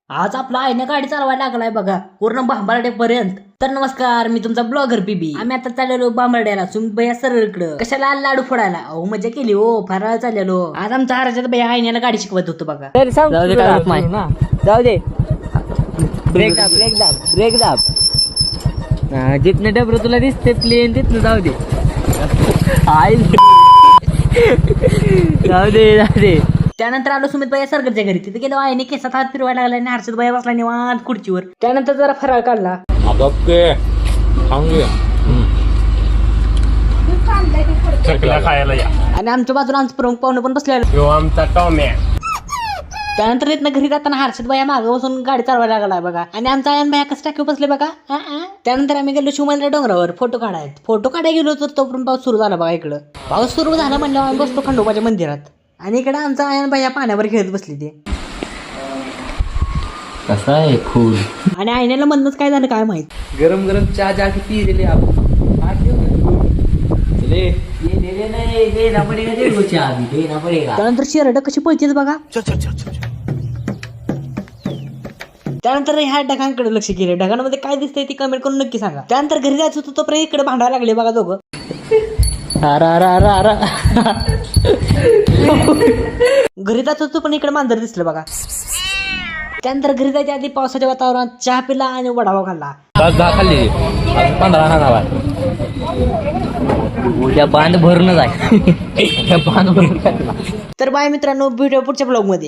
आज आपला आईने गाडी चालवायला लागलाय बघा पूर्ण भांबार्डेपर्यंत. तर नमस्कार, मी तुमचा ब्लॉगर बीबी. आम्ही आता चाललेलो भांबार्ड्याला सुमित भैया सरळकडं. कशाला लाडू फोडायला? अहो मजा केली हो, फराळ चाललेलो. आज आमचा हराच्यात भैया आईने गाडी शिकवत होतो बघा. जाऊ दे ब्रेक दाब ब्रेक दाब ब्रेक दाब. जिथनं डबरं तुला दिसते प्लेन तिथनं जाऊ दे. आई जाऊ दे. त्यानंतर आलो सुमित भैया सरकारच्या घरी. तिथे गेलो, आईने केसात हात फिरवायला लागला आणि हर्षद भैया बसला निवांत खुर्चीवर. त्यानंतर जरा फराळ काढला. खायला या आणि आमच्या बाजूला आमचं प्रमुख पाहुणे पण बसले. आमचा टॉम्या. त्यानंतर इथनं घरी जाताना हर्षद भैया मागं बसून गाडी चालवायला लागलाय बघा. आणि आमचा आयन भैया कसं टाकीव बसले बघा. त्यानंतर आम्ही गेलो शिवमंदिर डोंगरावर फोटो काढायला गेलो तर तोपर्यंत पाऊस सुरू झाला बघा. इकडं पाऊस सुरू झाला म्हणल्यावर आम्ही बसतो खंडोबाच्या मंदिरात. आणि इकडे आमचा आयन भैया पाण्यावर खेळत बसली ते. कसा आहे खून. आणि आयनेला म्हणणंच काय झालं काय माहित. गरम गरम चहा जाके पी दिले आपण. त्यानंतर शिरड कशी पळतेच बघा. त्यानंतर ह्या ढगांकडे लक्ष केलं. ढगांमध्ये काय दिसतंय ती कमेंट करून नक्की सांगा. त्यानंतर घरी जायचं होतं तोपर्यंत इकडे भांडायला लागले बघा दोघं. घरी जात होतो पण इकडे मांजर दिसलं बघा. त्यानंतर घरी जायच्या आधी पावसाच्या वातावरणात चहा पिला आणि वडापाव खाल्ला. उद्या बांध भरूनच आहे. तर बाय मित्रांनो, भेटूया पुढच्या ब्लॉग मध्ये.